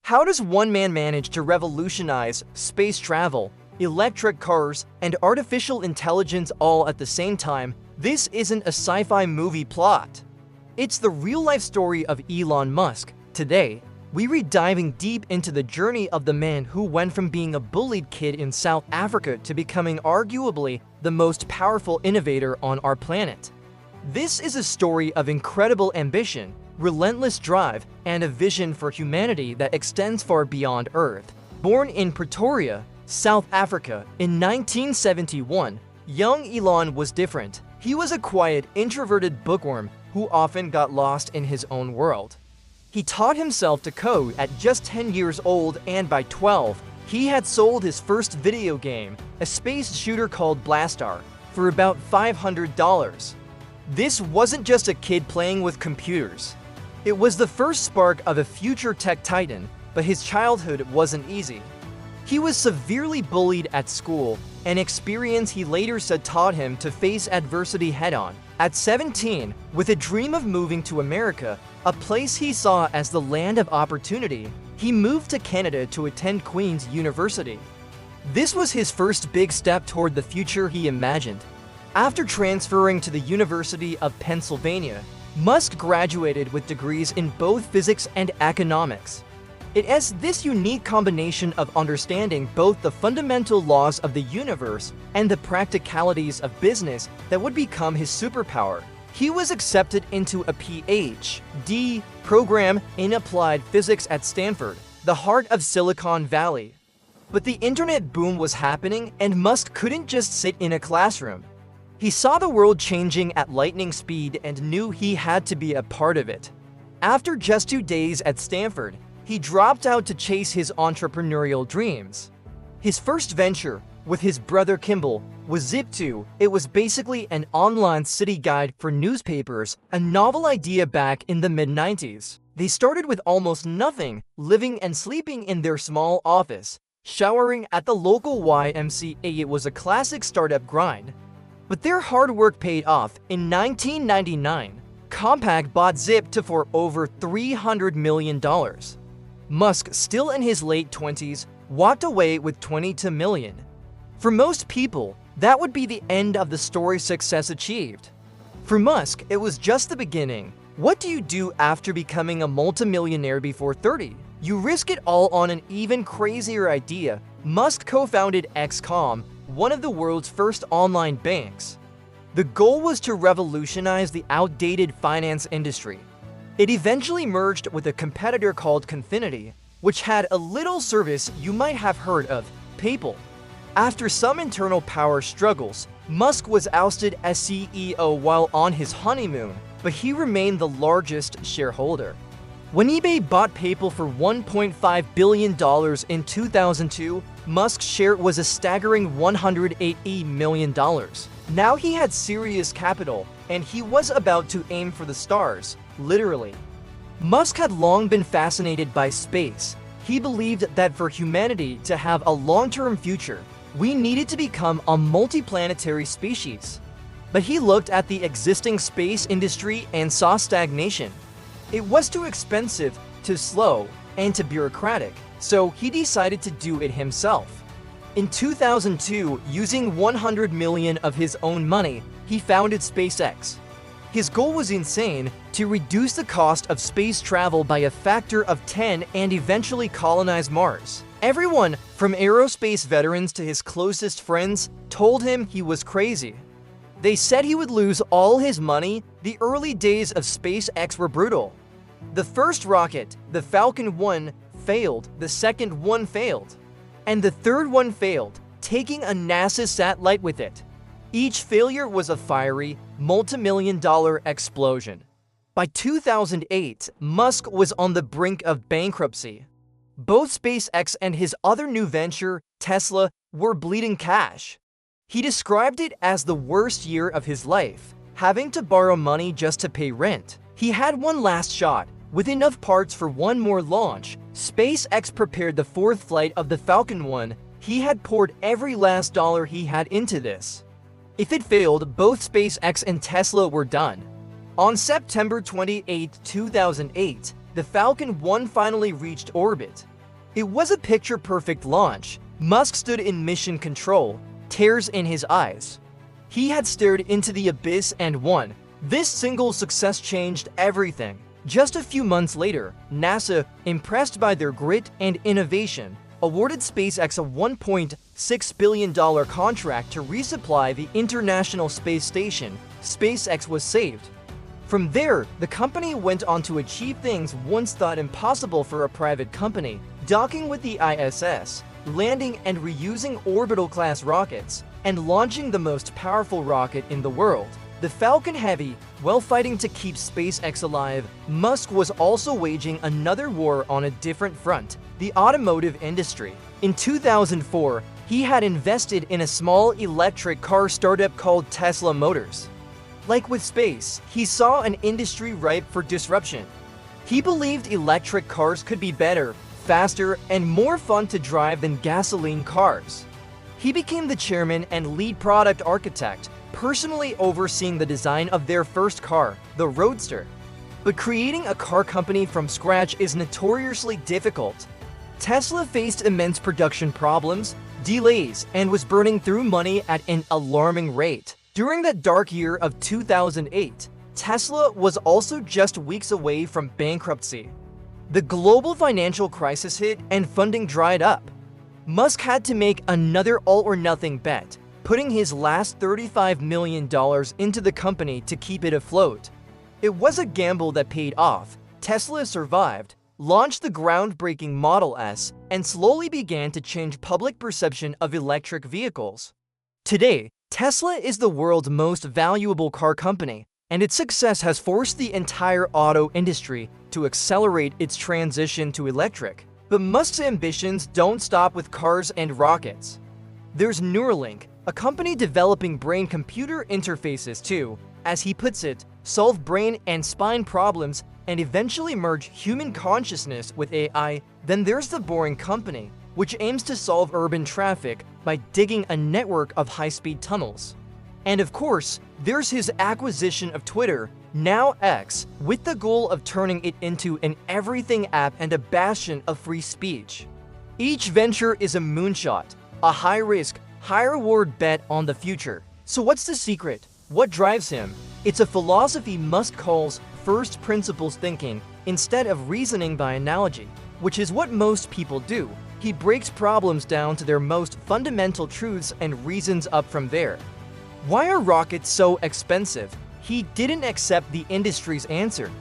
How does one man manage to revolutionize space travel, electric cars, and artificial intelligence all at the same time? This isn't a sci-fi movie plot. It's the real-life story of Elon Musk. Today, we're diving deep into the journey of the man who went from being a bullied kid in South Africa to becoming arguably the most powerful innovator on our planet. This is a story of incredible ambition, relentless drive, and a vision for humanity that extends far beyond Earth. Born in Pretoria, South Africa, in 1971, young Elon was different. He was a quiet, introverted bookworm who often got lost in his own world. He taught himself to code at just 10 years old, and by 12, he had sold his first video game, a space shooter called Blastar, for about $500. This wasn't just a kid playing with computers. It was the first spark of a future tech titan, but his childhood wasn't easy. He was severely bullied at school, an experience he later said taught him to face adversity head-on. At 17, with a dream of moving to America, a place he saw as the land of opportunity, he moved to Canada to attend Queen's University. This was his first big step toward the future he imagined. After transferring to the University of Pennsylvania, Musk graduated with degrees in both physics and economics. It is this unique combination of understanding both the fundamental laws of the universe and the practicalities of business that would become his superpower. He was accepted into a Ph.D. program in applied physics at Stanford, the heart of Silicon Valley. But the internet boom was happening, and Musk couldn't just sit in a classroom. He saw the world changing at lightning speed and knew he had to be a part of it. After just 2 days at Stanford, he dropped out to chase his entrepreneurial dreams. His first venture, with his brother Kimball, was Zip2. It was basically an online city guide for newspapers, a novel idea back in the mid-90s. They started with almost nothing, living and sleeping in their small office, showering at the local YMCA. It was a classic startup grind. But their hard work paid off. In 1999, Compaq bought Zip2 for over $300 million. Musk, still in his late 20s, walked away with $22 million. For most people, that would be the end of the story's success achieved. For Musk, it was just the beginning. What do you do after becoming a multimillionaire before 30? You risk it all on an even crazier idea. Musk co-founded XCOM, one of the world's first online banks. The goal was to revolutionize the outdated finance industry. It eventually merged with a competitor called Confinity, which had a little service you might have heard of, PayPal. After some internal power struggles, Musk was ousted as CEO while on his honeymoon, but he remained the largest shareholder. When eBay bought PayPal for $1.5 billion in 2002, Musk's share was a staggering $180 million. Now he had serious capital, and he was about to aim for the stars, literally. Musk had long been fascinated by space. He believed that for humanity to have a long-term future, we needed to become a multiplanetary species. But he looked at the existing space industry and saw stagnation. It was too expensive, too slow, and too bureaucratic, so he decided to do it himself. In 2002, using $100 million of his own money, he founded SpaceX. His goal was insane: to reduce the cost of space travel by a factor of 10 and eventually colonize Mars. Everyone, from aerospace veterans to his closest friends, told him he was crazy. They said he would lose all his money. The early days of SpaceX were brutal. The first rocket, the Falcon 1, failed, the second one failed, and the third one failed, taking a NASA satellite with it. Each failure was a fiery, multi-million-dollar explosion. By 2008, Musk was on the brink of bankruptcy. Both SpaceX and his other new venture, Tesla, were bleeding cash. He described it as the worst year of his life, having to borrow money just to pay rent. He had one last shot. With enough parts for one more launch, SpaceX prepared the fourth flight of the Falcon 1. He had poured every last dollar he had into this. If it failed, both SpaceX and Tesla were done. On September 28, 2008, the Falcon 1 finally reached orbit. It was a picture-perfect launch. Musk stood in mission control, tears in his eyes. He had stared into the abyss and won. This single success changed everything. Just a few months later, NASA, impressed by their grit and innovation, awarded SpaceX a $1.6 billion contract to resupply the International Space Station. SpaceX was saved. From there, the company went on to achieve things once thought impossible for a private company, docking with the ISS, landing and reusing orbital-class rockets, and launching the most powerful rocket in the world, the Falcon Heavy. While fighting to keep SpaceX alive, Musk was also waging another war on a different front, the automotive industry. In 2004, he had invested in a small electric car startup called Tesla Motors. Like with space, he saw an industry ripe for disruption. He believed electric cars could be better, faster, and more fun to drive than gasoline cars. He became the chairman and lead product architect, personally overseeing the design of their first car, the Roadster. But creating a car company from scratch is notoriously difficult. Tesla faced immense production problems, delays, and was burning through money at an alarming rate. During that dark year of 2008, Tesla was also just weeks away from bankruptcy. The global financial crisis hit and funding dried up. Musk had to make another all-or-nothing bet, putting his last $35 million into the company to keep it afloat. It was a gamble that paid off. Tesla survived, launched the groundbreaking Model S, and slowly began to change public perception of electric vehicles. Today, Tesla is the world's most valuable car company, and its success has forced the entire auto industry to accelerate its transition to electric. But Musk's ambitions don't stop with cars and rockets. There's Neuralink, a company developing brain-computer interfaces to, as he puts it, solve brain and spine problems and eventually merge human consciousness with AI. Then there's the Boring Company, which aims to solve urban traffic by digging a network of high-speed tunnels. And of course, there's his acquisition of Twitter, now X, with the goal of turning it into an everything app and a bastion of free speech. Each venture is a moonshot, a high-risk, high-reward bet on the future. So what's the secret? What drives him? It's a philosophy Musk calls first principles thinking instead of reasoning by analogy, which is what most people do. He breaks problems down to their most fundamental truths and reasons up from there. Why are rockets so expensive? He didn't accept the industry's answer.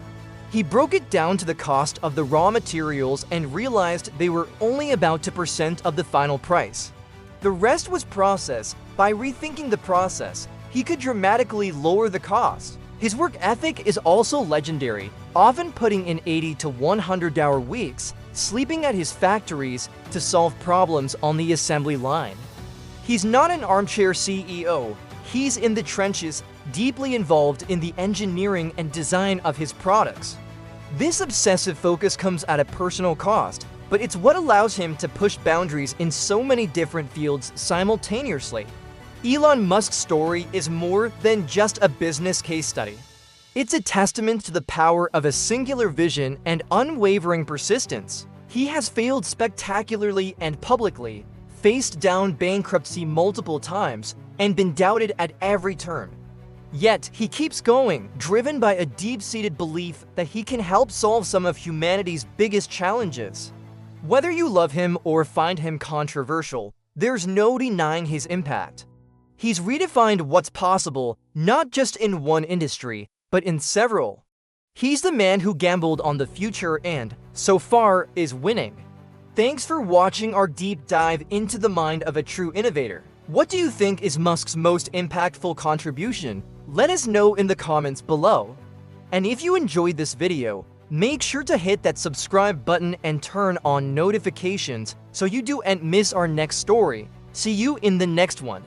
He broke it down to the cost of the raw materials and realized they were only about 2% of the final price. The rest was process. By rethinking the process, he could dramatically lower the cost. His work ethic is also legendary, often putting in 80 to 100-hour weeks, sleeping at his factories to solve problems on the assembly line. He's not an armchair CEO. He's in the trenches, deeply involved in the engineering and design of his products. This obsessive focus comes at a personal cost, but it's what allows him to push boundaries in so many different fields simultaneously. Elon Musk's story is more than just a business case study. It's a testament to the power of a singular vision and unwavering persistence. He has failed spectacularly and publicly, faced down bankruptcy multiple times, and been doubted at every turn. Yet, he keeps going, driven by a deep-seated belief that he can help solve some of humanity's biggest challenges. Whether you love him or find him controversial, there's no denying his impact. He's redefined what's possible, not just in one industry, but in several. He's the man who gambled on the future and, so far, is winning. Thanks for watching our deep dive into the mind of a true innovator. What do you think is Musk's most impactful contribution? Let us know in the comments below. And if you enjoyed this video, make sure to hit that subscribe button and turn on notifications so you don't miss our next story. See you in the next one.